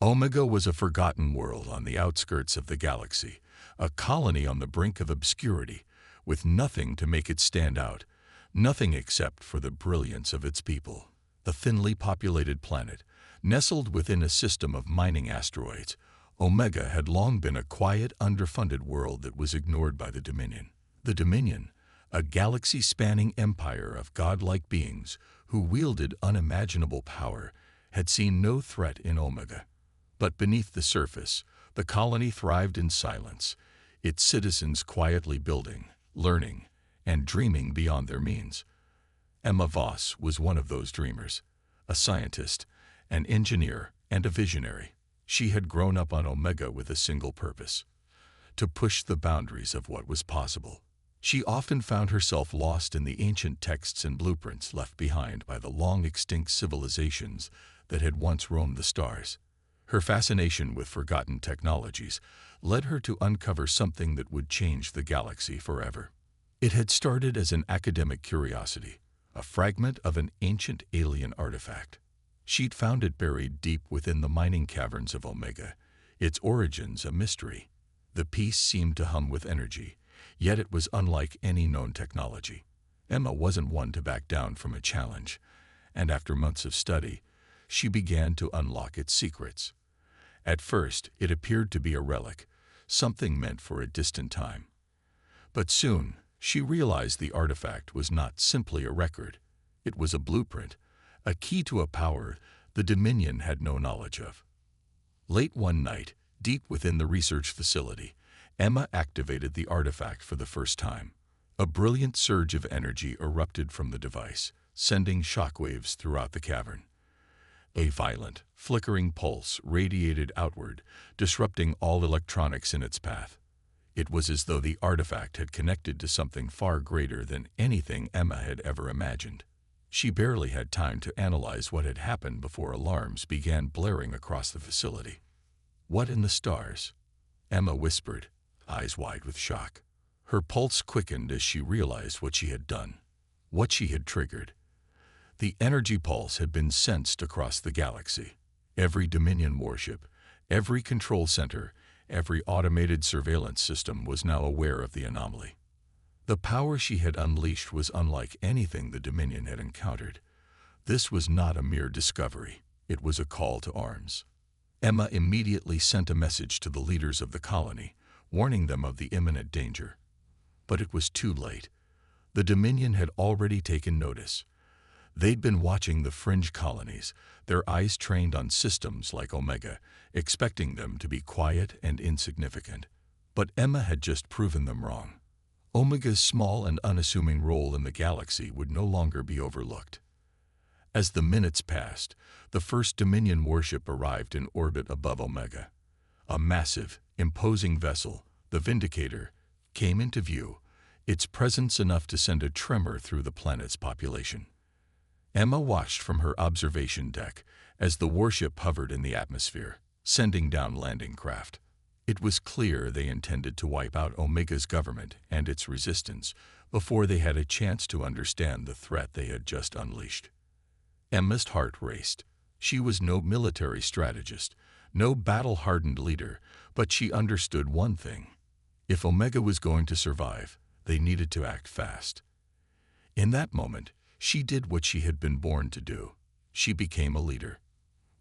Omega was a forgotten world on the outskirts of the galaxy, a colony on the brink of obscurity, with nothing to make it stand out, nothing except for the brilliance of its people. A thinly populated planet, nestled within a system of mining asteroids, Omega had long been a quiet, underfunded world that was ignored by the Dominion. The Dominion, a galaxy-spanning empire of godlike beings who wielded unimaginable power, had seen no threat in Omega. But beneath the surface, the colony thrived in silence, its citizens quietly building, learning, and dreaming beyond their means. Emma Voss was one of those dreamers, a scientist, an engineer, and a visionary. She had grown up on Omega with a single purpose: to push the boundaries of what was possible. She often found herself lost in the ancient texts and blueprints left behind by the long-extinct civilizations that had once roamed the stars. Her fascination with forgotten technologies led her to uncover something that would change the galaxy forever. It had started as an academic curiosity, a fragment of an ancient alien artifact. She'd found it buried deep within the mining caverns of Omega, its origins a mystery. The piece seemed to hum with energy, yet it was unlike any known technology. Emma wasn't one to back down from a challenge, and after months of study, she began to unlock its secrets. At first, it appeared to be a relic, something meant for a distant time. But soon, she realized the artifact was not simply a record. It was a blueprint, a key to a power the Dominion had no knowledge of. Late one night, deep within the research facility, Emma activated the artifact for the first time. A brilliant surge of energy erupted from the device, sending shockwaves throughout the cavern. A violent, flickering pulse radiated outward, disrupting all electronics in its path. It was as though the artifact had connected to something far greater than anything Emma had ever imagined. She barely had time to analyze what had happened before alarms began blaring across the facility. "What in the stars?" Emma whispered, eyes wide with shock. Her pulse quickened as she realized what she had done, what she had triggered. The energy pulse had been sensed across the galaxy. Every Dominion warship, every control center, every automated surveillance system was now aware of the anomaly. The power she had unleashed was unlike anything the Dominion had encountered. This was not a mere discovery. It was a call to arms. Emma immediately sent a message to the leaders of the colony, warning them of the imminent danger. But it was too late. The Dominion had already taken notice. They'd been watching the fringe colonies, their eyes trained on systems like Omega, expecting them to be quiet and insignificant. But Emma had just proven them wrong. Omega's small and unassuming role in the galaxy would no longer be overlooked. As the minutes passed, the first Dominion warship arrived in orbit above Omega. A massive, imposing vessel, the Vindicator, came into view, its presence enough to send a tremor through the planet's population. Emma watched from her observation deck as the warship hovered in the atmosphere, sending down landing craft. It was clear they intended to wipe out Omega's government and its resistance before they had a chance to understand the threat they had just unleashed. Emma's heart raced. She was no military strategist, no battle-hardened leader, but she understood one thing. If Omega was going to survive, they needed to act fast. In that moment, she did what she had been born to do. She became a leader.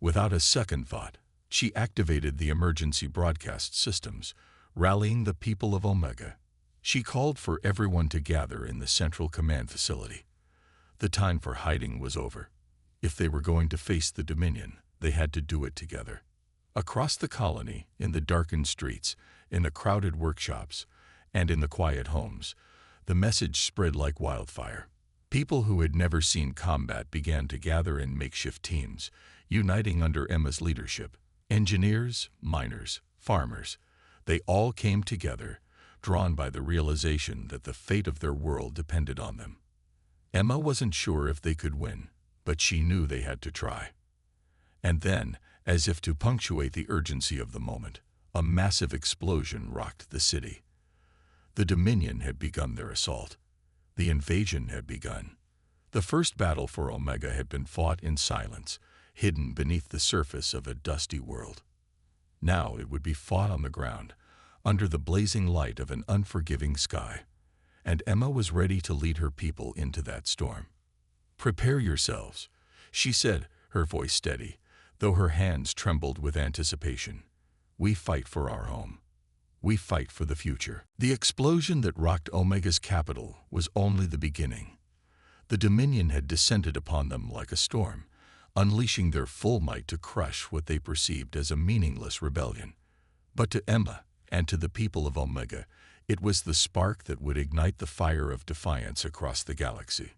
Without a second thought, she activated the emergency broadcast systems, rallying the people of Omega. She called for everyone to gather in the central command facility. The time for hiding was over. If they were going to face the Dominion, they had to do it together. Across the colony, in the darkened streets, in the crowded workshops, and in the quiet homes, the message spread like wildfire. People who had never seen combat began to gather in makeshift teams, uniting under Emma's leadership. Engineers, miners, farmers, they all came together, drawn by the realization that the fate of their world depended on them. Emma wasn't sure if they could win, but she knew they had to try. And then, as if to punctuate the urgency of the moment, a massive explosion rocked the city. The Dominion had begun their assault. The invasion had begun. The first battle for Omega had been fought in silence, hidden beneath the surface of a dusty world. Now it would be fought on the ground, under the blazing light of an unforgiving sky. And Emma was ready to lead her people into that storm. "Prepare yourselves," she said, her voice steady, though her hands trembled with anticipation. "We fight for our home. We fight for the future." The explosion that rocked Omega's capital was only the beginning. The Dominion had descended upon them like a storm, unleashing their full might to crush what they perceived as a meaningless rebellion. But to Emma and to the people of Omega, it was the spark that would ignite the fire of defiance across the galaxy.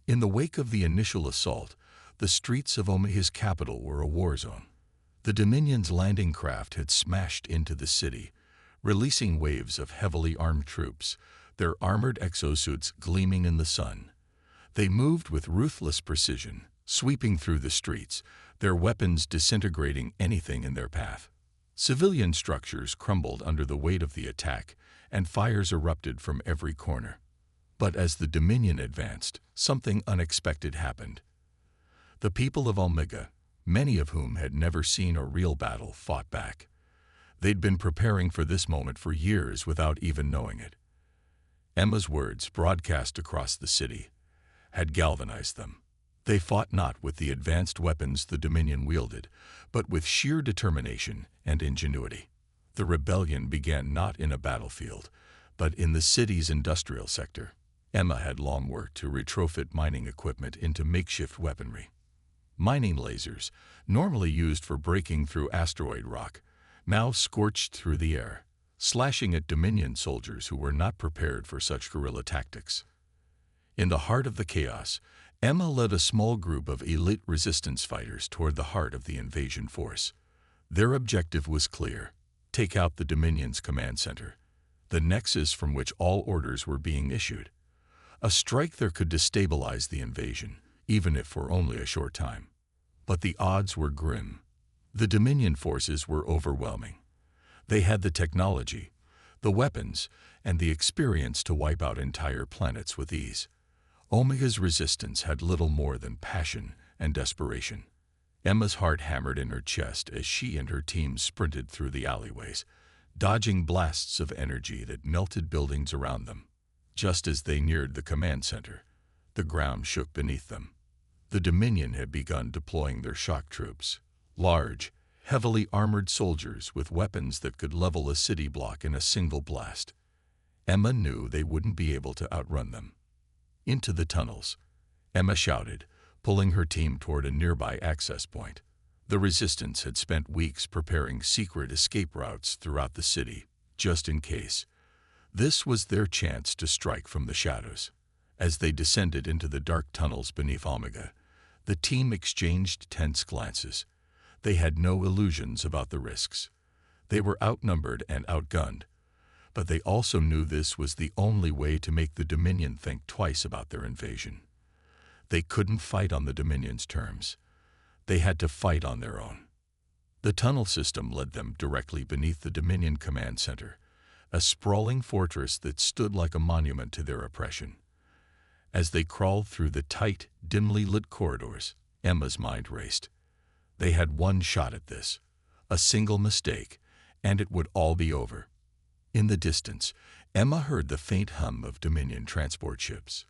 In the wake of the initial assault, the streets of Omega's capital were a war zone. The Dominion's landing craft had smashed into the city, releasing waves of heavily armed troops, their armored exosuits gleaming in the sun. They moved with ruthless precision, sweeping through the streets, their weapons disintegrating anything in their path. Civilian structures crumbled under the weight of the attack, and fires erupted from every corner. But as the Dominion advanced, something unexpected happened. The people of Omega, many of whom had never seen a real battle, fought back. They'd been preparing for this moment for years without even knowing it. Emma's words, broadcast across the city, had galvanized them. They fought not with the advanced weapons the Dominion wielded, but with sheer determination and ingenuity. The rebellion began not in a battlefield, but in the city's industrial sector. Emma had long worked to retrofit mining equipment into makeshift weaponry. Mining lasers, normally used for breaking through asteroid rock, now scorched through the air, slashing at Dominion soldiers who were not prepared for such guerrilla tactics. In the heart of the chaos, Emma led a small group of elite resistance fighters toward the heart of the invasion force. Their objective was clear: take out the Dominion's command center, the nexus from which all orders were being issued. A strike there could destabilize the invasion, even if for only a short time. But the odds were grim. The Dominion forces were overwhelming. They had the technology, the weapons, and the experience to wipe out entire planets with ease. Omega's resistance had little more than passion and desperation. Emma's heart hammered in her chest as she and her team sprinted through the alleyways, dodging blasts of energy that melted buildings around them. Just as they neared the command center, the ground shook beneath them. The Dominion had begun deploying their shock troops, large, heavily armored soldiers with weapons that could level a city block in a single blast. Emma knew they wouldn't be able to outrun them. "Into the tunnels," Emma shouted, pulling her team toward a nearby access point. The resistance had spent weeks preparing secret escape routes throughout the city, just in case. This was their chance to strike from the shadows. As they descended into the dark tunnels beneath Omega, the team exchanged tense glances. They had no illusions about the risks. They were outnumbered and outgunned, but they also knew this was the only way to make the Dominion think twice about their invasion. They couldn't fight on the Dominion's terms. They had to fight on their own. The tunnel system led them directly beneath the Dominion command center, a sprawling fortress that stood like a monument to their oppression. As they crawled through the tight, dimly lit corridors, Emma's mind raced. They had one shot at this, a single mistake, and it would all be over. In the distance, Emma heard the faint hum of Dominion transport ships.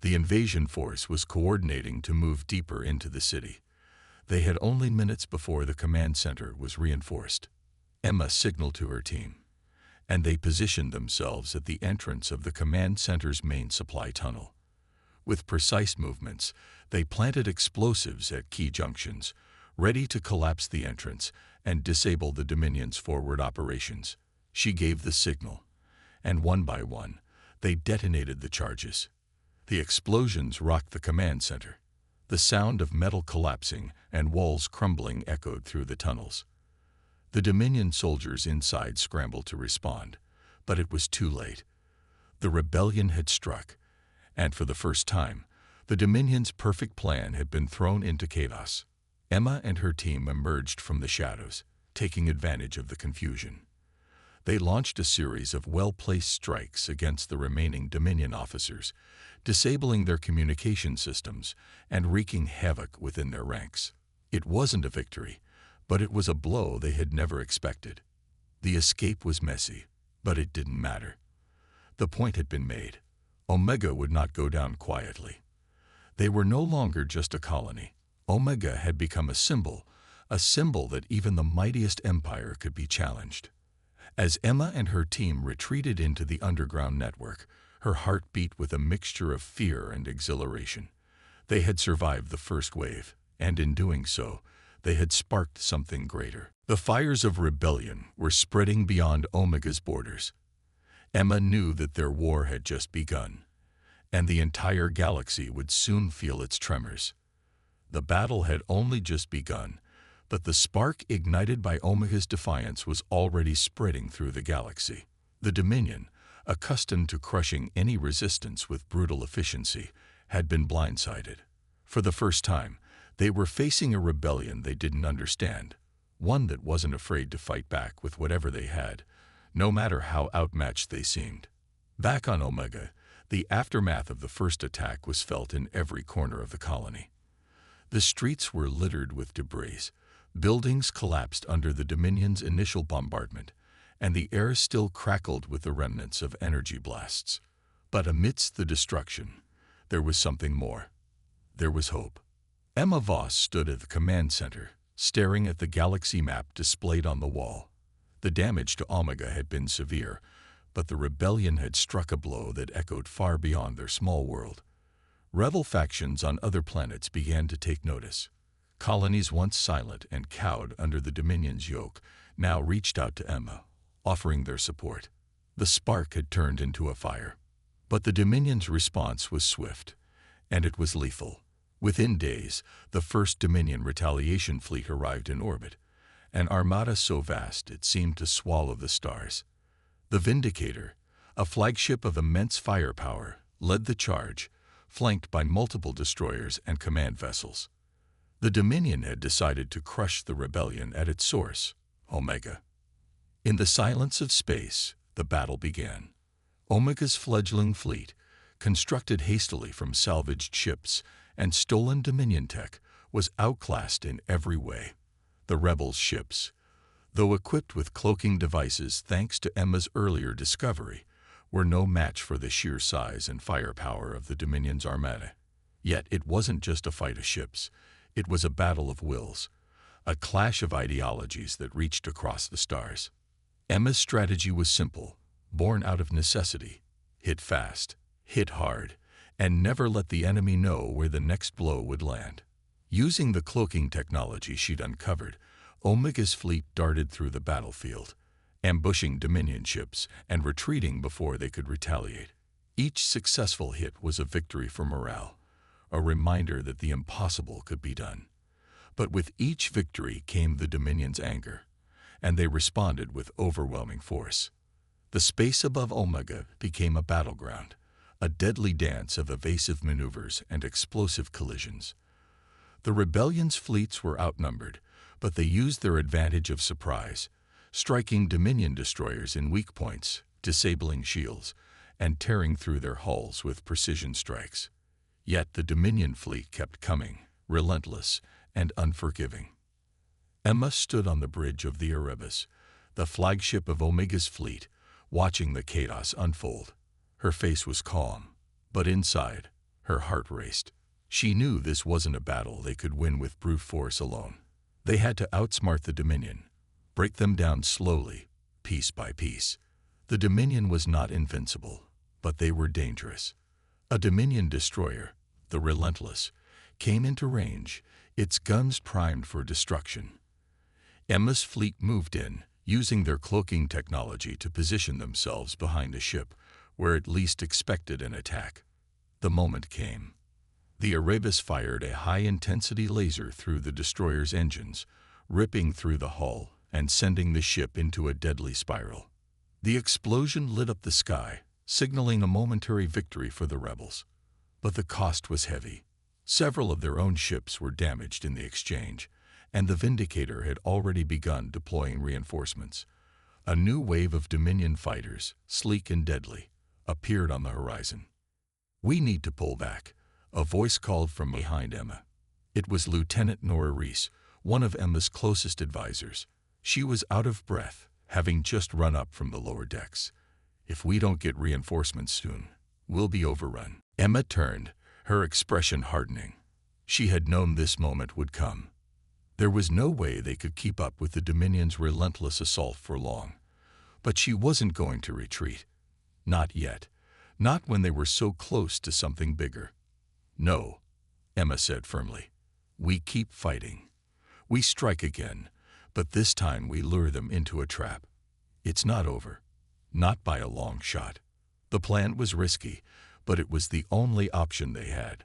The invasion force was coordinating to move deeper into the city. They had only minutes before the command center was reinforced. Emma signaled to her team, and they positioned themselves at the entrance of the command center's main supply tunnel. With precise movements, they planted explosives at key junctions, ready to collapse the entrance and disable the Dominion's forward operations. She gave the signal, and one by one, they detonated the charges. The explosions rocked the command center. The sound of metal collapsing and walls crumbling echoed through the tunnels. The Dominion soldiers inside scrambled to respond, but it was too late. The rebellion had struck, and for the first time, the Dominion's perfect plan had been thrown into chaos. Emma and her team emerged from the shadows, taking advantage of the confusion. They launched a series of well-placed strikes against the remaining Dominion officers, disabling their communication systems and wreaking havoc within their ranks. It wasn't a victory, But it was a blow they had never expected. The escape was messy, but it didn't matter. The point had been made. Omega would not go down quietly. They were no longer just a colony. Omega had become a symbol that even the mightiest empire could be challenged. As Emma and her team retreated into the underground network, her heart beat with a mixture of fear and exhilaration. They had survived the first wave, and in doing so, they had sparked something greater. The fires of rebellion were spreading beyond Omega's borders. Emma knew that their war had just begun, and the entire galaxy would soon feel its tremors. The battle had only just begun, but the spark ignited by Omega's defiance was already spreading through the galaxy. The Dominion, accustomed to crushing any resistance with brutal efficiency, had been blindsided. For the first time, they were facing a rebellion they didn't understand, one that wasn't afraid to fight back with whatever they had, no matter how outmatched they seemed. Back on Omega, the aftermath of the first attack was felt in every corner of the colony. The streets were littered with debris, buildings collapsed under the Dominion's initial bombardment, and the air still crackled with the remnants of energy blasts. But amidst the destruction, there was something more. There was hope. Emma Voss stood at the command center, staring at the galaxy map displayed on the wall. The damage to Omega had been severe, but the rebellion had struck a blow that echoed far beyond their small world. Rebel factions on other planets began to take notice. Colonies once silent and cowed under the Dominion's yoke now reached out to Emma, offering their support. The spark had turned into a fire. But the Dominion's response was swift, and it was lethal. Within days, the first Dominion retaliation fleet arrived in orbit, an armada so vast it seemed to swallow the stars. The Vindicator, a flagship of immense firepower, led the charge, flanked by multiple destroyers and command vessels. The Dominion had decided to crush the rebellion at its source, Omega. In the silence of space, the battle began. Omega's fledgling fleet, constructed hastily from salvaged ships and stolen Dominion tech, was outclassed in every way. The rebels' ships, though equipped with cloaking devices thanks to Emma's earlier discovery, were no match for the sheer size and firepower of the Dominion's armada. Yet it wasn't just a fight of ships. It was a battle of wills, a clash of ideologies that reached across the stars. Emma's strategy was simple, born out of necessity: hit fast, hit hard, and never let the enemy know where the next blow would land. Using the cloaking technology she'd uncovered, Omega's fleet darted through the battlefield, ambushing Dominion ships and retreating before they could retaliate. Each successful hit was a victory for morale, a reminder that the impossible could be done. But with each victory came the Dominion's anger, and they responded with overwhelming force. The space above Omega became a battleground, a deadly dance of evasive maneuvers and explosive collisions. The rebellion's fleets were outnumbered, but they used their advantage of surprise, striking Dominion destroyers in weak points, disabling shields, and tearing through their hulls with precision strikes. Yet the Dominion fleet kept coming, relentless and unforgiving. Emma stood on the bridge of the Erebus, the flagship of Omega's fleet, watching the chaos unfold. Her face was calm, but inside, her heart raced. She knew this wasn't a battle they could win with brute force alone. They had to outsmart the Dominion, break them down slowly, piece by piece. The Dominion was not invincible, but they were dangerous. A Dominion destroyer, the Relentless, came into range, its guns primed for destruction. Emma's fleet moved in, using their cloaking technology to position themselves behind a ship where it least expected an attack. The moment came. The Erebus fired a high-intensity laser through the destroyer's engines, ripping through the hull and sending the ship into a deadly spiral. The explosion lit up the sky, signaling a momentary victory for the rebels. But the cost was heavy. Several of their own ships were damaged in the exchange, and the Vindicator had already begun deploying reinforcements. A new wave of Dominion fighters, sleek and deadly, appeared on the horizon. "We need to pull back," a voice called from behind Emma. It was Lieutenant Nora Reese, one of Emma's closest advisors. She was out of breath, having just run up from the lower decks. "If we don't get reinforcements soon, we'll be overrun." Emma turned, her expression hardening. She had known this moment would come. There was no way they could keep up with the Dominion's relentless assault for long. But she wasn't going to retreat. Not yet. Not when they were so close to something bigger. "No," Emma said firmly. "We keep fighting. We strike again, but this time we lure them into a trap. It's not over. Not by a long shot." The plan was risky, but it was the only option they had.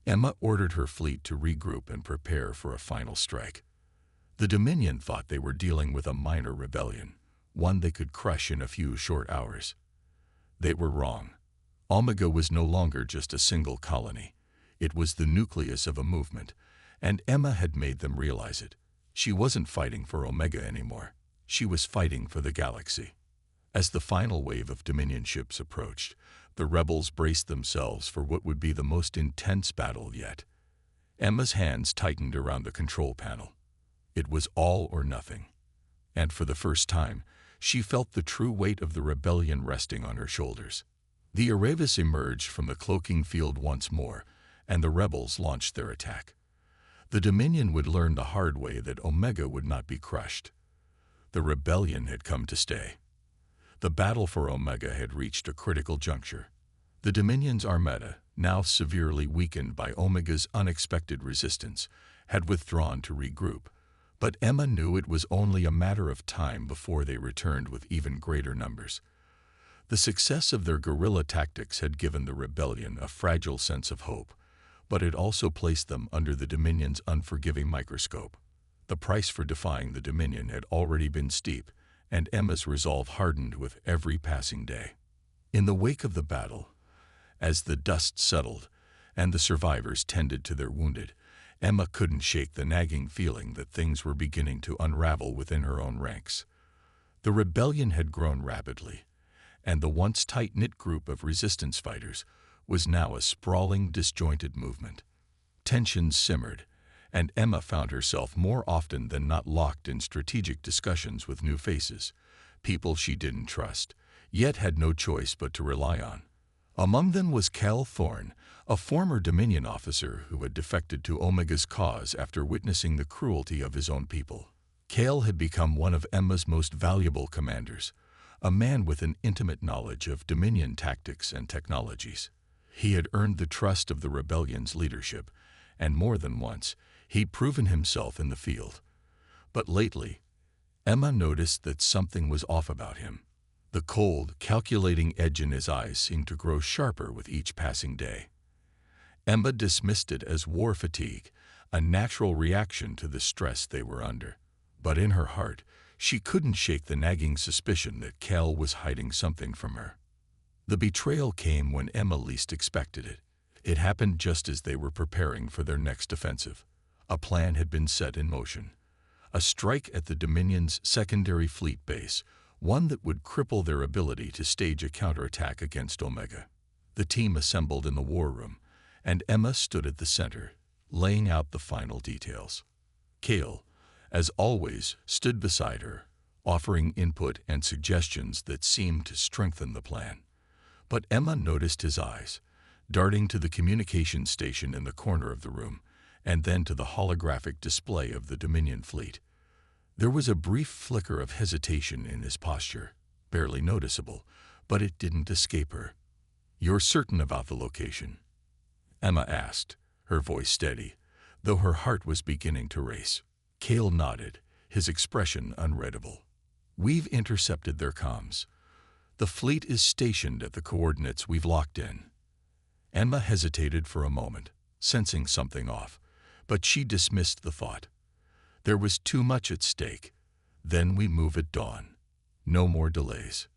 Emma ordered her fleet to regroup and prepare for a final strike. The Dominion thought they were dealing with a minor rebellion, one they could crush in a few short hours. They were wrong. Omega was no longer just a single colony. It was the nucleus of a movement, and Emma had made them realize it. She wasn't fighting for Omega anymore. She was fighting for the galaxy. As the final wave of Dominion ships approached, the rebels braced themselves for what would be the most intense battle yet. Emma's hands tightened around the control panel. It was all or nothing. And for the first time, she felt the true weight of the rebellion resting on her shoulders. The Erebus emerged from the cloaking field once more, and the rebels launched their attack. The Dominion would learn the hard way that Omega would not be crushed. The rebellion had come to stay. The battle for Omega had reached a critical juncture. The Dominion's armada, now severely weakened by Omega's unexpected resistance, had withdrawn to regroup, but Emma knew it was only a matter of time before they returned with even greater numbers. The success of their guerrilla tactics had given the rebellion a fragile sense of hope, but it also placed them under the Dominion's unforgiving microscope. The price for defying the Dominion had already been steep, and Emma's resolve hardened with every passing day. In the wake of the battle, as the dust settled and the survivors tended to their wounded, Emma couldn't shake the nagging feeling that things were beginning to unravel within her own ranks. The rebellion had grown rapidly, and the once tight-knit group of resistance fighters was now a sprawling, disjointed movement. Tensions simmered, and Emma found herself more often than not locked in strategic discussions with new faces, people she didn't trust, yet had no choice but to rely on. Among them was Cal Thorne, a former Dominion officer who had defected to Omega's cause after witnessing the cruelty of his own people. Cal had become one of Emma's most valuable commanders, a man with an intimate knowledge of Dominion tactics and technologies. He had earned the trust of the rebellion's leadership, and more than once, he'd proven himself in the field. But lately, Emma noticed that something was off about him. The cold, calculating edge in his eyes seemed to grow sharper with each passing day. Emma dismissed it as war fatigue, a natural reaction to the stress they were under. But in her heart, she couldn't shake the nagging suspicion that Cal was hiding something from her. The betrayal came when Emma least expected it. It happened just as they were preparing for their next offensive. A plan had been set in motion. A strike at the Dominion's secondary fleet base, one that would cripple their ability to stage a counterattack against Omega. The team assembled in the war room, and Emma stood at the center, laying out the final details. Cal, as always, stood beside her, offering input and suggestions that seemed to strengthen the plan. But Emma noticed his eyes, darting to the communications station in the corner of the room, and then to the holographic display of the Dominion fleet. There was a brief flicker of hesitation in his posture, barely noticeable, but it didn't escape her. "You're certain about the location?" Emma asked, her voice steady, though her heart was beginning to race. Cal nodded, his expression unreadable. "We've intercepted their comms. The fleet is stationed at the coordinates we've locked in." Emma hesitated for a moment, sensing something off, but she dismissed the thought. There was too much at stake. Then we move at dawn. No more delays.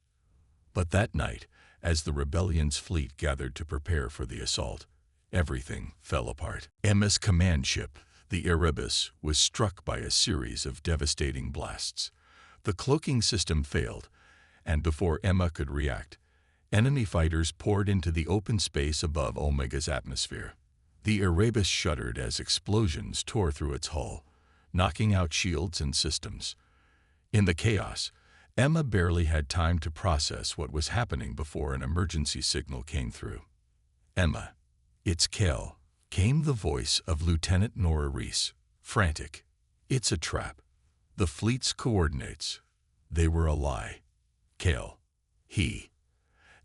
But that night, as the rebellion's fleet gathered to prepare for the assault, everything fell apart. Emma's command ship, the Erebus, was struck by a series of devastating blasts. The cloaking system failed, and before Emma could react, enemy fighters poured into the open space above Omega's atmosphere. The Erebus shuddered as explosions tore through its hull, knocking out shields and systems. In the chaos, Emma barely had time to process what was happening before an emergency signal came through. "Emma, it's Kel," came the voice of Lieutenant Nora Reese, frantic. "It's a trap. The fleet's coordinates. They were a lie. Kel. He."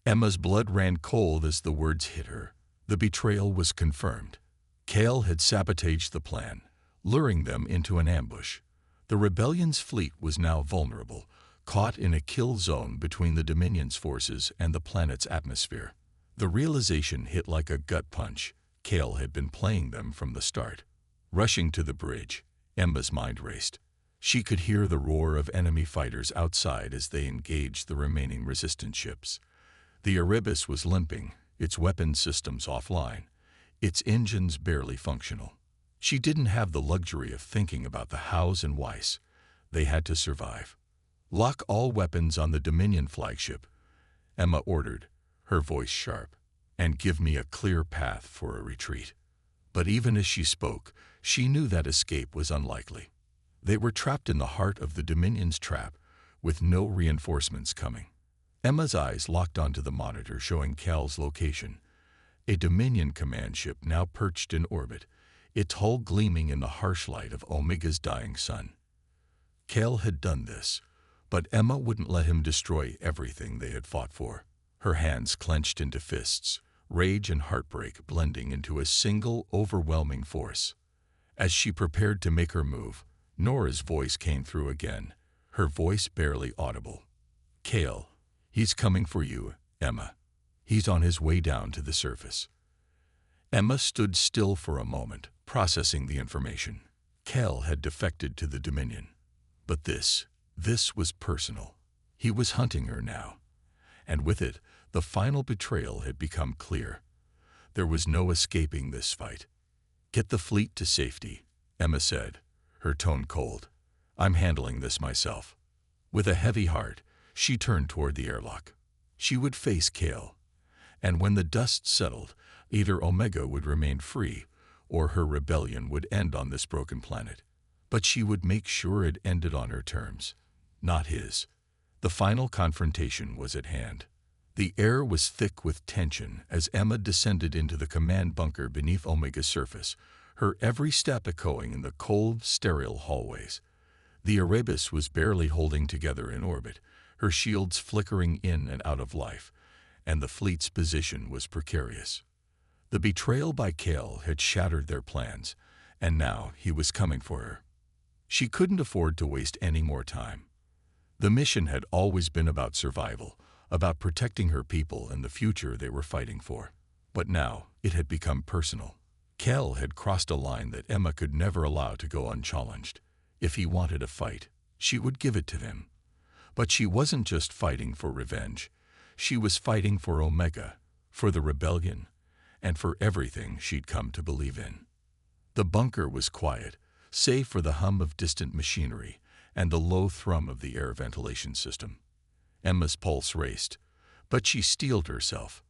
Emma's blood ran cold as the words hit her. The betrayal was confirmed. Kel had sabotaged the plan, luring them into an ambush. The rebellion's fleet was now vulnerable, caught in a kill zone between the Dominion's forces and the planet's atmosphere. The realization hit like a gut punch. Kel had been playing them from the start. Rushing to the bridge, Emma's mind raced. She could hear the roar of enemy fighters outside as they engaged the remaining resistance ships. The Erebus was limping, its weapon systems offline, its engines barely functional. She didn't have the luxury of thinking about the hows and whys. They had to survive. "Lock all weapons on the Dominion flagship," Emma ordered, her voice sharp, "and give me a clear path for a retreat." But even as she spoke, she knew that escape was unlikely. They were trapped in the heart of the Dominion's trap, with no reinforcements coming. Emma's eyes locked onto the monitor showing Kel's location. A Dominion command ship now perched in orbit, its hull gleaming in the harsh light of Omega's dying sun. Kel had done this, but Emma wouldn't let him destroy everything they had fought for. Her hands clenched into fists, rage and heartbreak blending into a single, overwhelming force. As she prepared to make her move, Nora's voice came through again, her voice barely audible. "Kel, he's coming for you, Emma. He's on his way down to the surface." Emma stood still for a moment, processing the information. Kel had defected to the Dominion. But this was personal. He was hunting her now. And with it, the final betrayal had become clear. There was no escaping this fight. "Get the fleet to safety," Emma said, her tone cold. "I'm handling this myself." With a heavy heart, she turned toward the airlock. She would face Kel, and when the dust settled, either Omega would remain free, or her rebellion would end on this broken planet. But she would make sure it ended on her terms, not his. The final confrontation was at hand. The air was thick with tension as Emma descended into the command bunker beneath Omega's surface, her every step echoing in the cold, sterile hallways. The Erebus was barely holding together in orbit, her shields flickering in and out of life, and the fleet's position was precarious. The betrayal by Kel had shattered their plans, and now he was coming for her. She couldn't afford to waste any more time. The mission had always been about survival, about protecting her people and the future they were fighting for. But now it had become personal. Kel had crossed a line that Emma could never allow to go unchallenged. If he wanted a fight, she would give it to him. But she wasn't just fighting for revenge. She was fighting for Omega, for the rebellion, and for everything she'd come to believe in. The bunker was quiet, save for the hum of distant machinery and the low thrum of the air ventilation system. Emma's pulse raced, but she steeled herself.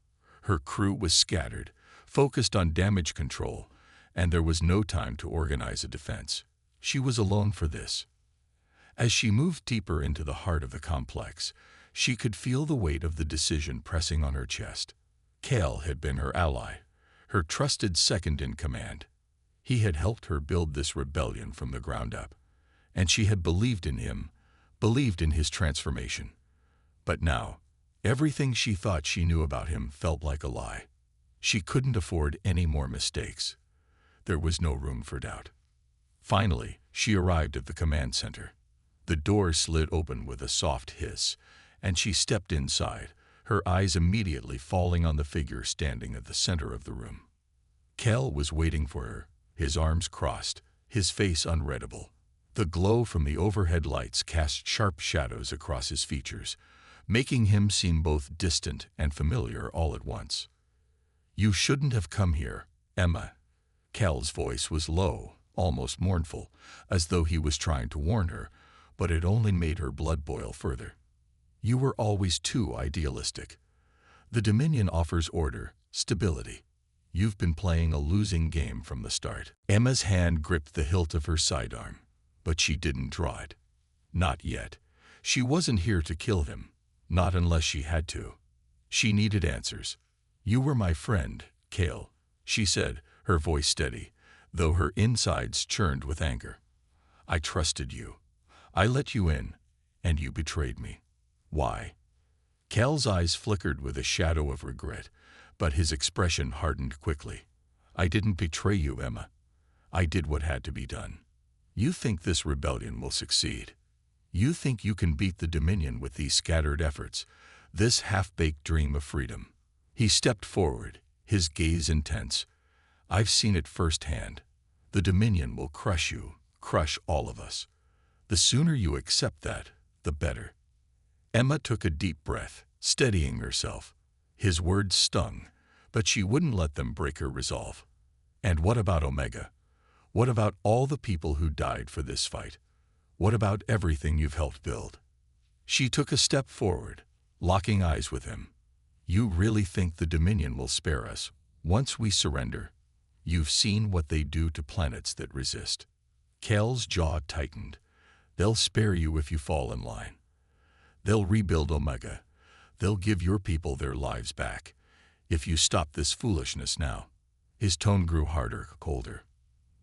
Her crew was scattered, focused on damage control, and there was no time to organize a defense. She was alone for this. As she moved deeper into the heart of the complex, she could feel the weight of the decision pressing on her chest. Kel had been her ally, her trusted second in command. He had helped her build this rebellion from the ground up, and she had believed in him, believed in his transformation. But now, everything she thought she knew about him felt like a lie. She couldn't afford any more mistakes. There was no room for doubt. Finally, she arrived at the command center. The door slid open with a soft hiss, and she stepped inside, her eyes immediately falling on the figure standing at the center of the room. Kel was waiting for her, his arms crossed, his face unreadable. The glow from the overhead lights cast sharp shadows across his features, making him seem both distant and familiar all at once. "You shouldn't have come here, Emma." Kel's voice was low, almost mournful, as though he was trying to warn her, but it only made her blood boil further. "You were always too idealistic. The Dominion offers order, stability. You've been playing a losing game from the start." Emma's hand gripped the hilt of her sidearm. but she didn't draw it. Not yet. She wasn't here to kill him, not unless she had to. She needed answers. "You were my friend, Kale," she said, her voice steady, though her insides churned with anger. "I trusted you. I let you in, and you betrayed me. Why?" Kale's eyes flickered with a shadow of regret, but his expression hardened quickly. "I didn't betray you, Emma. I did what had to be done. You think this rebellion will succeed. You think you can beat the Dominion with these scattered efforts, this half-baked dream of freedom." He stepped forward, his gaze intense. "I've seen it firsthand. The Dominion will crush you, crush all of us. The sooner you accept that, the better." Emma took a deep breath, steadying herself. His words stung, but she wouldn't let them break her resolve. "And what about Omega? What about all the people who died for this fight? What about everything you've helped build?" She took a step forward, locking eyes with him. "You really think the Dominion will spare us once we surrender? You've seen what they do to planets that resist." Kale's jaw tightened. "They'll spare you if you fall in line. They'll rebuild Omega. They'll give your people their lives back. If you stop this foolishness now." His tone grew harder, colder.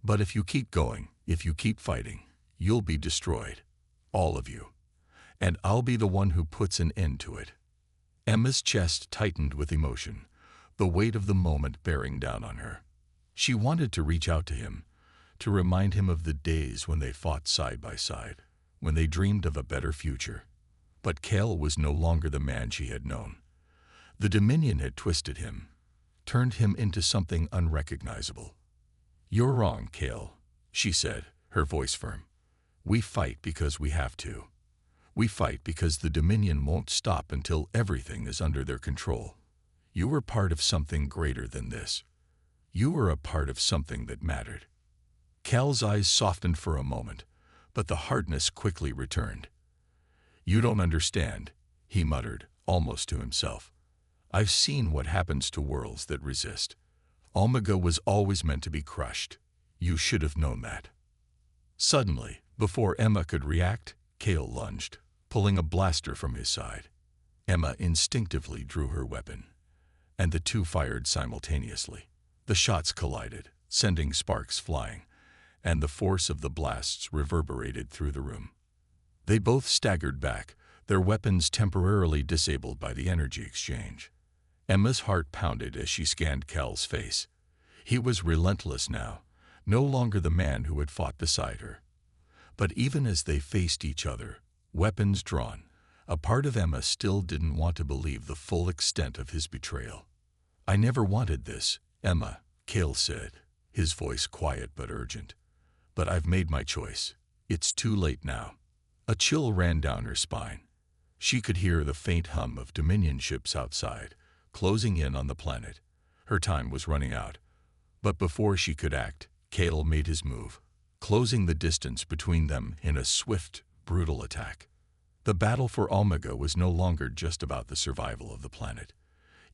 "But if you keep going, if you keep fighting, you'll be destroyed. All of you. And I'll be the one who puts an end to it." Emma's chest tightened with emotion, the weight of the moment bearing down on her. She wanted to reach out to him, to remind him of the days when they fought side by side, when they dreamed of a better future. But Kale was no longer the man she had known. The Dominion had twisted him, turned him into something unrecognizable. "You're wrong, Kale," she said, her voice firm. "We fight because we have to. We fight because the Dominion won't stop until everything is under their control. You were part of something greater than this. You were a part of something that mattered." Kale's eyes softened for a moment, but the hardness quickly returned. "You don't understand," he muttered, almost to himself. "I've seen what happens to worlds that resist. Omega was always meant to be crushed. You should have known that." Suddenly, before Emma could react, Kale lunged, pulling a blaster from his side. Emma instinctively drew her weapon, and the two fired simultaneously. The shots collided, sending sparks flying, and the force of the blasts reverberated through the room. They both staggered back, their weapons temporarily disabled by the energy exchange. Emma's heart pounded as she scanned Kale's face. He was relentless now, no longer the man who had fought beside her. But even as they faced each other, weapons drawn, a part of Emma still didn't want to believe the full extent of his betrayal. "I never wanted this, Emma," Kale said, his voice quiet but urgent. "But I've made my choice. It's too late now." A chill ran down her spine. She could hear the faint hum of Dominion ships outside, closing in on the planet. Her time was running out. But before she could act, Kale made his move, closing the distance between them in a swift, brutal attack. The battle for Omega was no longer just about the survival of the planet.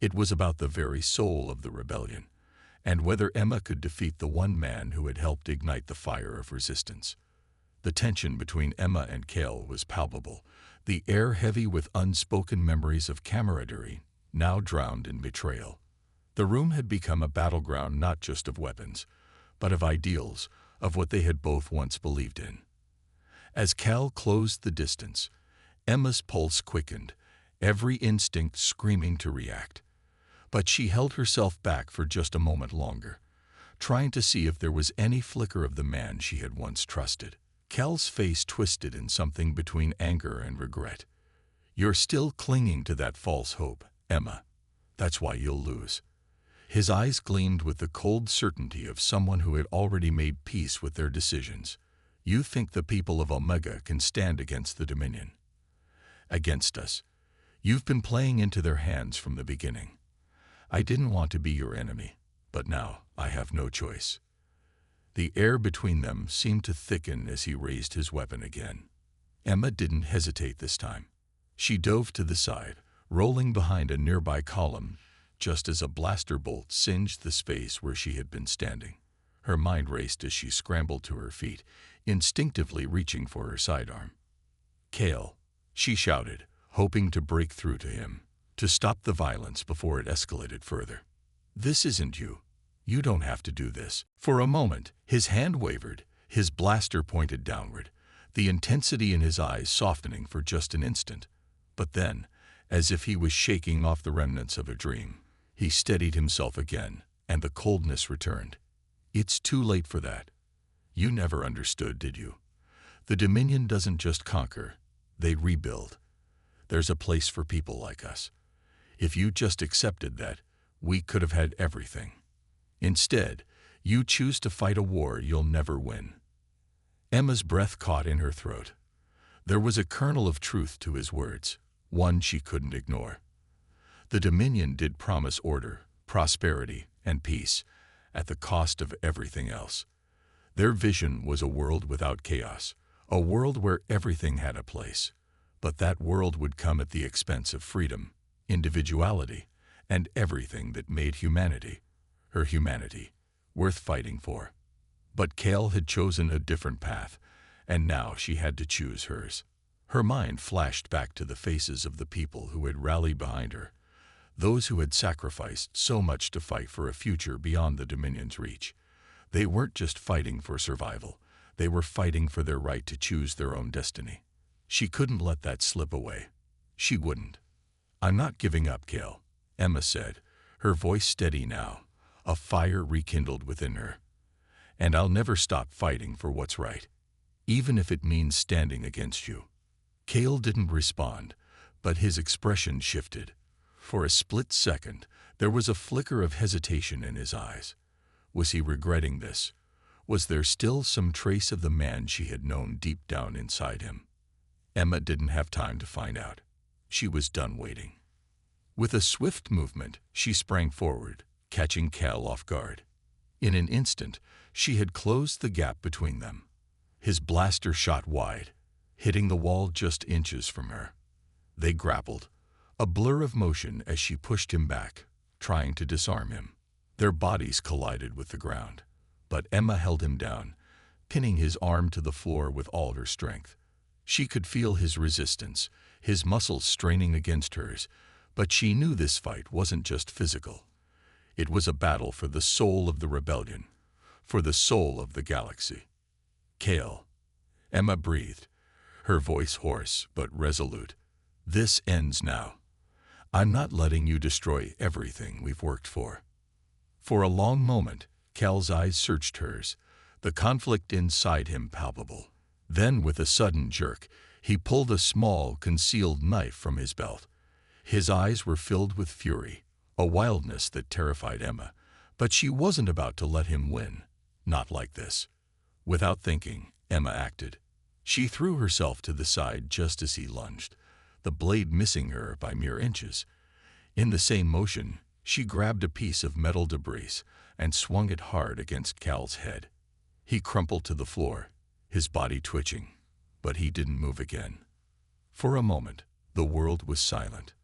It was about the very soul of the rebellion, and whether Emma could defeat the one man who had helped ignite the fire of resistance. The tension between Emma and Kale was palpable, the air heavy with unspoken memories of camaraderie, now drowned in betrayal. The room had become a battleground not just of weapons, but of ideals, of what they had both once believed in. As Kale closed the distance, Emma's pulse quickened, every instinct screaming to react. But she held herself back for just a moment longer, trying to see if there was any flicker of the man she had once trusted. Kale's face twisted in something between anger and regret. "You're still clinging to that false hope, Emma. That's why you'll lose." His eyes gleamed with the cold certainty of someone who had already made peace with their decisions. "You think the people of Omega can stand against the Dominion? Against us. You've been playing into their hands from the beginning. I didn't want to be your enemy, but now I have no choice." The air between them seemed to thicken as he raised his weapon again. Emma didn't hesitate this time. She dove to the side, rolling behind a nearby column, just as a blaster bolt singed the space where she had been standing. Her mind raced as she scrambled to her feet, instinctively reaching for her sidearm. "Kale," she shouted, hoping to break through to him, to stop the violence before it escalated further. "This isn't you. You don't have to do this." For a moment, his hand wavered, his blaster pointed downward, the intensity in his eyes softening for just an instant. But then, as if he was shaking off the remnants of a dream, he steadied himself again, and the coldness returned. "It's too late for that. You never understood, did you? The Dominion doesn't just conquer, they rebuild. There's a place for people like us. If you just accepted that, we could have had everything. Instead, you choose to fight a war you'll never win." Emma's breath caught in her throat. There was a kernel of truth to his words, one she couldn't ignore. The Dominion did promise order, prosperity, and peace, at the cost of everything else. Their vision was a world without chaos, a world where everything had a place. But that world would come at the expense of freedom, individuality, and everything that made humanity, her humanity, worth fighting for. But Kale had chosen a different path, and now she had to choose hers. Her mind flashed back to the faces of the people who had rallied behind her, those who had sacrificed so much to fight for a future beyond the Dominion's reach. They weren't just fighting for survival, they were fighting for their right to choose their own destiny. She couldn't let that slip away. She wouldn't. "I'm not giving up, Kale," Emma said, her voice steady now, a fire rekindled within her. "And I'll never stop fighting for what's right, even if it means standing against you." Kale didn't respond, but his expression shifted. For a split second, there was a flicker of hesitation in his eyes. Was he regretting this? Was there still some trace of the man she had known deep down inside him? Emma didn't have time to find out. She was done waiting. With a swift movement, she sprang forward, catching Cal off guard. In an instant, she had closed the gap between them. His blaster shot wide, hitting the wall just inches from her. They grappled, a blur of motion as she pushed him back, trying to disarm him. Their bodies collided with the ground, but Emma held him down, pinning his arm to the floor with all her strength. She could feel his resistance, his muscles straining against hers, but she knew this fight wasn't just physical. It was a battle for the soul of the rebellion, for the soul of the galaxy. "Kale," Emma breathed, her voice hoarse but resolute. "This ends now. I'm not letting you destroy everything we've worked for." For a long moment, Cal's eyes searched hers, the conflict inside him palpable. Then, with a sudden jerk, he pulled a small, concealed knife from his belt. His eyes were filled with fury, a wildness that terrified Emma, but she wasn't about to let him win. Not like this. Without thinking, Emma acted. She threw herself to the side just as he lunged, the blade missing her by mere inches. In the same motion, she grabbed a piece of metal debris and swung it hard against Cal's head. He crumpled to the floor, his body twitching, but he didn't move again. For a moment, the world was silent.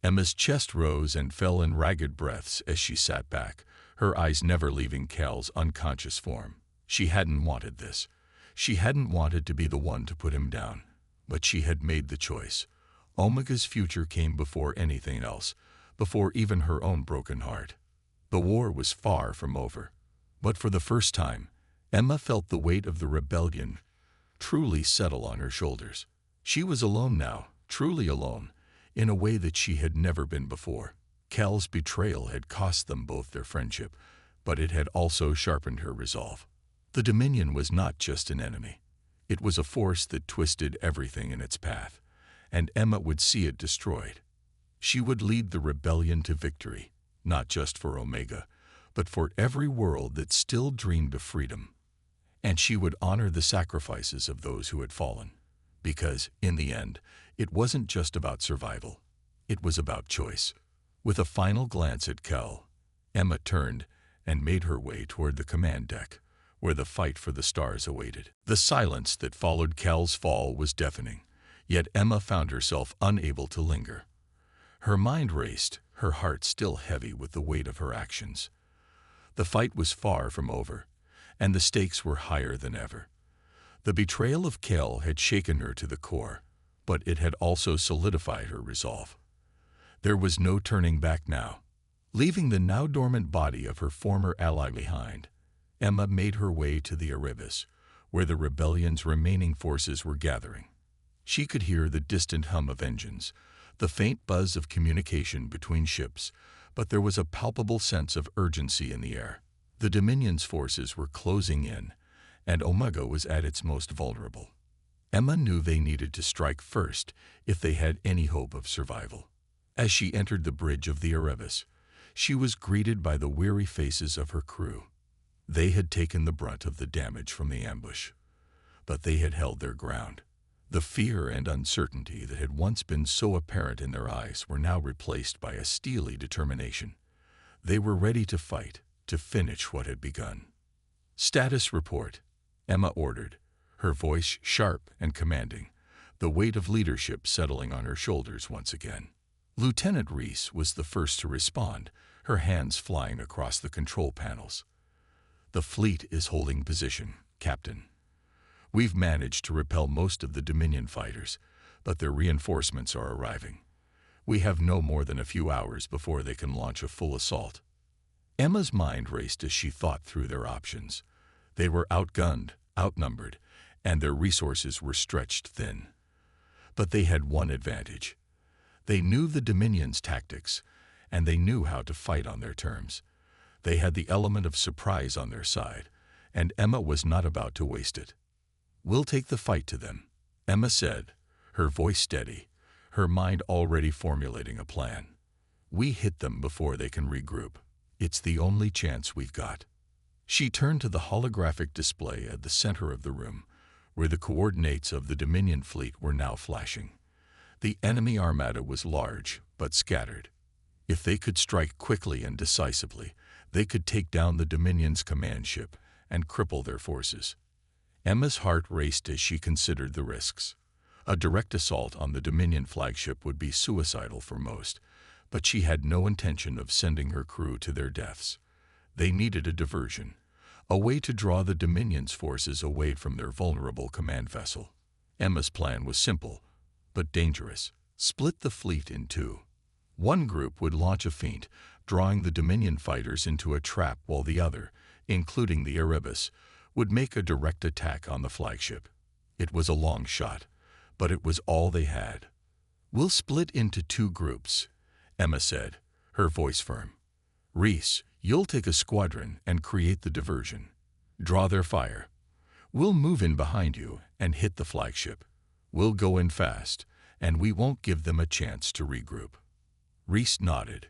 Emma's chest rose and fell in ragged breaths as she sat back, her eyes never leaving Cal's unconscious form. She hadn't wanted this. She hadn't wanted to be the one to put him down, but she had made the choice. Omega's future came before anything else, before even her own broken heart. The war was far from over, but for the first time, Emma felt the weight of the rebellion truly settle on her shoulders. She was alone now, truly alone, in a way that she had never been before. Cal's betrayal had cost them both their friendship, but it had also sharpened her resolve. The Dominion was not just an enemy. It was a force that twisted everything in its path, and Emma would see it destroyed. She would lead the rebellion to victory, not just for Omega, but for every world that still dreamed of freedom. And she would honor the sacrifices of those who had fallen, because, in the end, it wasn't just about survival. It was about choice. With a final glance at Cal, Emma turned and made her way toward the command deck, where the fight for the stars awaited. The silence that followed Cal's fall was deafening, yet Emma found herself unable to linger. Her mind raced, her heart still heavy with the weight of her actions. The fight was far from over, and the stakes were higher than ever. The betrayal of Kel had shaken her to the core, but it had also solidified her resolve. There was no turning back now. Leaving the now dormant body of her former ally behind, Emma made her way to the Erebus, where the rebellion's remaining forces were gathering. She could hear the distant hum of engines, the faint buzz of communication between ships, but there was a palpable sense of urgency in the air. The Dominion's forces were closing in, and Omega was at its most vulnerable. Emma knew they needed to strike first if they had any hope of survival. As she entered the bridge of the Erebus, she was greeted by the weary faces of her crew. They had taken the brunt of the damage from the ambush, but they had held their ground. The fear and uncertainty that had once been so apparent in their eyes were now replaced by a steely determination. They were ready to fight, to finish what had begun. "Status report," Emma ordered, her voice sharp and commanding, the weight of leadership settling on her shoulders once again. Lieutenant Reese was the first to respond, her hands flying across the control panels. "The fleet is holding position, Captain. We've managed to repel most of the Dominion fighters, but their reinforcements are arriving. We have no more than a few hours before they can launch a full assault." Emma's mind raced as she thought through their options. They were outgunned, outnumbered, and their resources were stretched thin. But they had one advantage. They knew the Dominion's tactics, and they knew how to fight on their terms. They had the element of surprise on their side, and Emma was not about to waste it. "We'll take the fight to them," Emma said, her voice steady, her mind already formulating a plan. "We hit them before they can regroup. It's the only chance we've got." She turned to the holographic display at the center of the room, where the coordinates of the Dominion fleet were now flashing. The enemy armada was large, but scattered. If they could strike quickly and decisively, they could take down the Dominion's command ship and cripple their forces. Emma's heart raced as she considered the risks. A direct assault on the Dominion flagship would be suicidal for most, but she had no intention of sending her crew to their deaths. They needed a diversion, a way to draw the Dominion's forces away from their vulnerable command vessel. Emma's plan was simple, but dangerous. Split the fleet in two. One group would launch a feint, drawing the Dominion fighters into a trap, while the other, including the Erebus, would make a direct attack on the flagship. It was a long shot, but it was all they had. "We'll split into two groups," Emma said, her voice firm. "Reese, you'll take a squadron and create the diversion. Draw their fire. We'll move in behind you and hit the flagship. We'll go in fast, and we won't give them a chance to regroup." Reese nodded,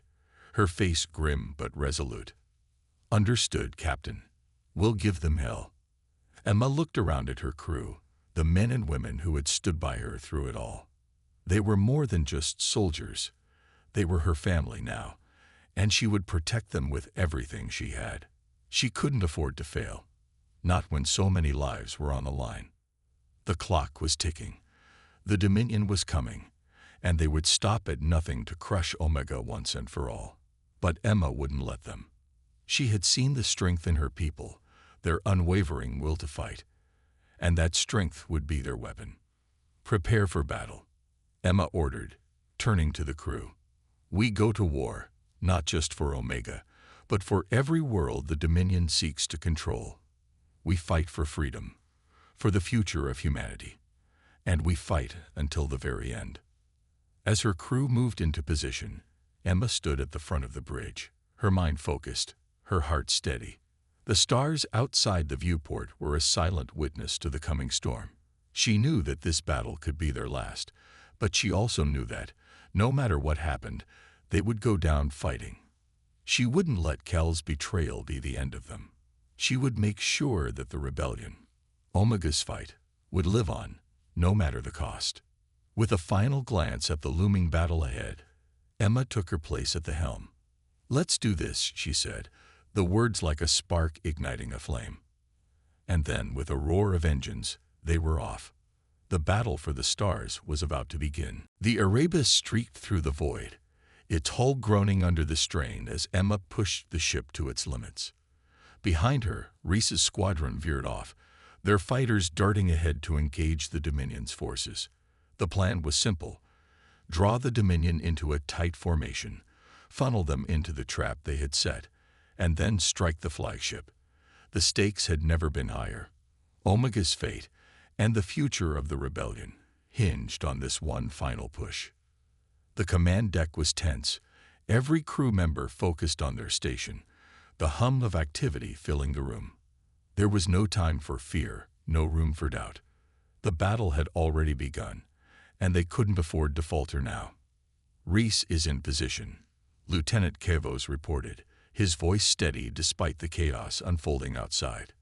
her face grim but resolute. "Understood, Captain. We'll give them hell." Emma looked around at her crew, the men and women who had stood by her through it all. They were more than just soldiers. They were her family now, and she would protect them with everything she had. She couldn't afford to fail, not when so many lives were on the line. The clock was ticking. The Dominion was coming, and they would stop at nothing to crush Omega once and for all. But Emma wouldn't let them. She had seen the strength in her people, their unwavering will to fight, and that strength would be their weapon. "Prepare for battle," Emma ordered, turning to the crew. "We go to war, not just for Omega, but for every world the Dominion seeks to control. We fight for freedom, for the future of humanity, and we fight until the very end." As her crew moved into position, Emma stood at the front of the bridge, her mind focused, her heart steady. The stars outside the viewport were a silent witness to the coming storm. She knew that this battle could be their last, but she also knew that, no matter what happened, they would go down fighting. She wouldn't let Kel's betrayal be the end of them. She would make sure that the rebellion, Omega's fight, would live on, no matter the cost. With a final glance at the looming battle ahead, Emma took her place at the helm. "Let's do this," she said, the words like a spark igniting a flame. And then, with a roar of engines, they were off. The battle for the stars was about to begin. The Erebus streaked through the void, its hull groaning under the strain as Emma pushed the ship to its limits. Behind her, Reese's squadron veered off, their fighters darting ahead to engage the Dominion's forces. The plan was simple. Draw the Dominion into a tight formation, funnel them into the trap they had set, and then strike the flagship. The stakes had never been higher. Omega's fate, and the future of the rebellion, hinged on this one final push. The command deck was tense, every crew member focused on their station, the hum of activity filling the room. There was no time for fear, no room for doubt. The battle had already begun, and they couldn't afford to falter now. "Reese is in position," Lieutenant Kavos reported, his voice steady despite the chaos unfolding outside.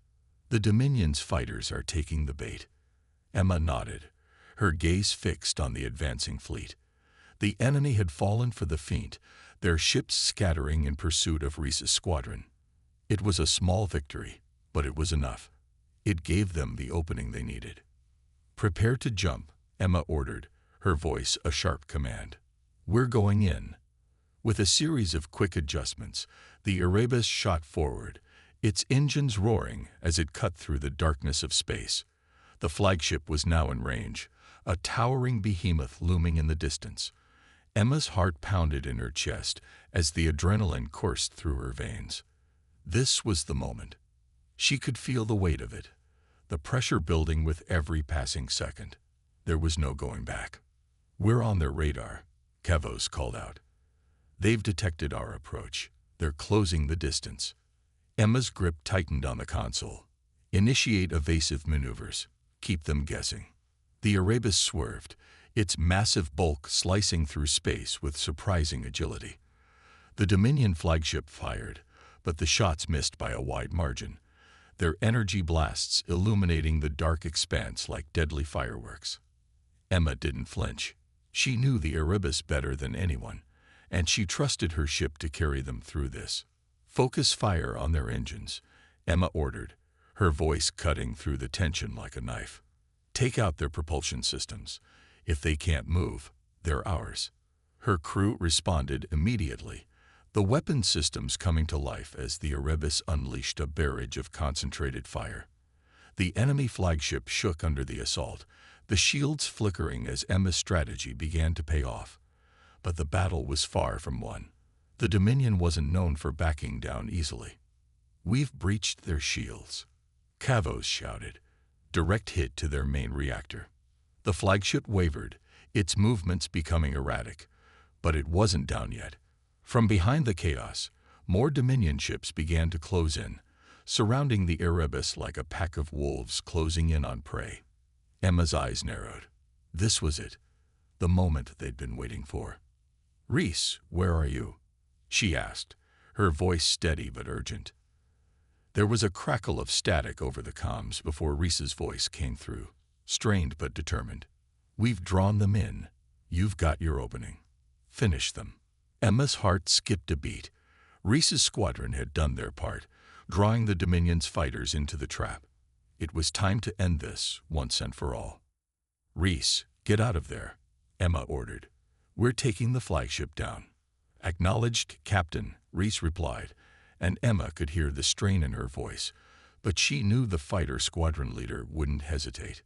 "The Dominion's fighters are taking the bait." Emma nodded, her gaze fixed on the advancing fleet. The enemy had fallen for the feint, their ships scattering in pursuit of Reese's squadron. It was a small victory, but it was enough. It gave them the opening they needed. "Prepare to jump," Emma ordered, her voice a sharp command. "We're going in." With a series of quick adjustments, the Erebus shot forward, its engines roaring as it cut through the darkness of space. The flagship was now in range, a towering behemoth looming in the distance. Emma's heart pounded in her chest as the adrenaline coursed through her veins. This was the moment. She could feel the weight of it, the pressure building with every passing second. There was no going back. "We're on their radar," Kavos called out. "They've detected our approach. They're closing the distance." Emma's grip tightened on the console. "Initiate evasive maneuvers. Keep them guessing." The Erebus swerved, its massive bulk slicing through space with surprising agility. The Dominion flagship fired, but the shots missed by a wide margin, their energy blasts illuminating the dark expanse like deadly fireworks. Emma didn't flinch. She knew the Erebus better than anyone, and she trusted her ship to carry them through this. "Focus fire on their engines," Emma ordered, her voice cutting through the tension like a knife. "Take out their propulsion systems. If they can't move, they're ours." Her crew responded immediately, the weapon systems coming to life as the Erebus unleashed a barrage of concentrated fire. The enemy flagship shook under the assault, the shields flickering as Emma's strategy began to pay off. But the battle was far from won. The Dominion wasn't known for backing down easily. "We've breached their shields," Kavos shouted, direct hit to their main reactor. The flagship wavered, its movements becoming erratic, but it wasn't down yet. From behind the chaos, more Dominion ships began to close in, surrounding the Erebus like a pack of wolves closing in on prey. Emma's eyes narrowed. This was it, the moment they'd been waiting for. "Reese, where are you?" she asked, her voice steady but urgent. There was a crackle of static over the comms before Reese's voice came through, strained but determined. "We've drawn them in. You've got your opening. Finish them." Emma's heart skipped a beat. Reese's squadron had done their part, drawing the Dominion's fighters into the trap. It was time to end this once and for all. "Reese, get out of there," Emma ordered. "We're taking the flagship down." "Acknowledged, Captain," Reese replied, and Emma could hear the strain in her voice, but she knew the fighter squadron leader wouldn't hesitate.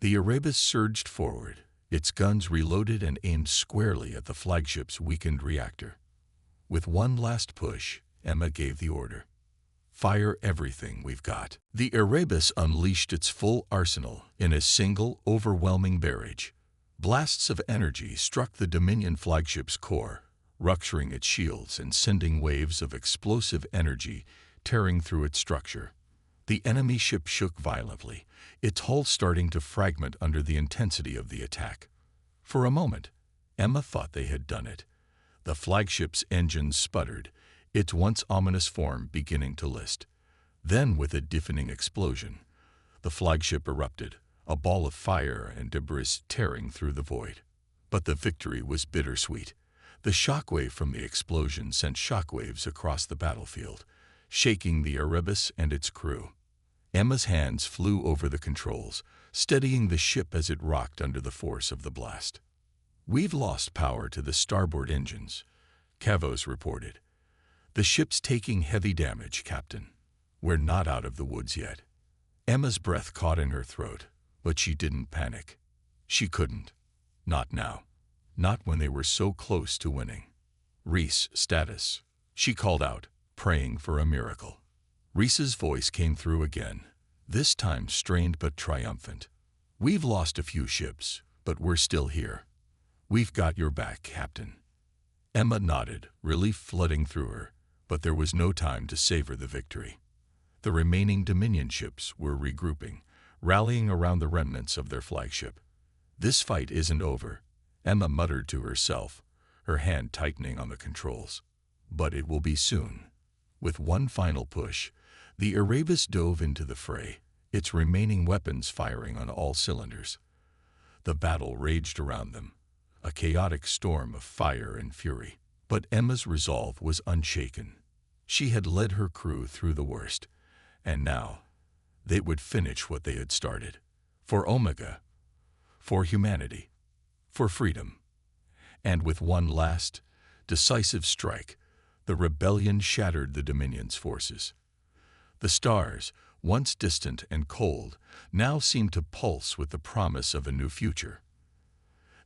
The Erebus surged forward, its guns reloaded and aimed squarely at the flagship's weakened reactor. With one last push, Emma gave the order. "Fire everything we've got." The Erebus unleashed its full arsenal in a single, overwhelming barrage. Blasts of energy struck the Dominion flagship's core, rupturing its shields and sending waves of explosive energy tearing through its structure. The enemy ship shook violently, its hull starting to fragment under the intensity of the attack. For a moment, Emma thought they had done it. The flagship's engines sputtered, its once ominous form beginning to list. Then, with a deafening explosion, the flagship erupted, a ball of fire and debris tearing through the void. But the victory was bittersweet. The shockwave from the explosion sent shockwaves across the battlefield, shaking the Erebus and its crew. Emma's hands flew over the controls, steadying the ship as it rocked under the force of the blast. "We've lost power to the starboard engines," Kavos reported. "The ship's taking heavy damage, Captain." We're not out of the woods yet. Emma's breath caught in her throat, but she didn't panic. She couldn't. Not now. Not when they were so close to winning. Reese, status. She called out, praying for a miracle. Reese's voice came through again, this time strained but triumphant. We've lost a few ships, but we're still here. We've got your back, Captain. Emma nodded, relief flooding through her, but there was no time to savor the victory. The remaining Dominion ships were regrouping, rallying around the remnants of their flagship. This fight isn't over, Emma muttered to herself, her hand tightening on the controls. But it will be soon. With one final push, the Erebus dove into the fray, its remaining weapons firing on all cylinders. The battle raged around them, a chaotic storm of fire and fury. But Emma's resolve was unshaken. She had led her crew through the worst, and now they would finish what they had started. For Omega, for humanity, for freedom. And with one last, decisive strike, the rebellion shattered the Dominion's forces. The stars, once distant and cold, now seemed to pulse with the promise of a new future.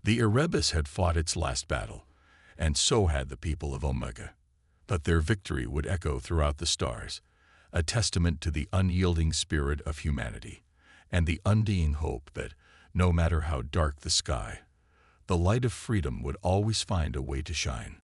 The Erebus had fought its last battle, and so had the people of Omega. But their victory would echo throughout the stars, a testament to the unyielding spirit of humanity, and the undying hope that, no matter how dark the sky, the light of freedom would always find a way to shine.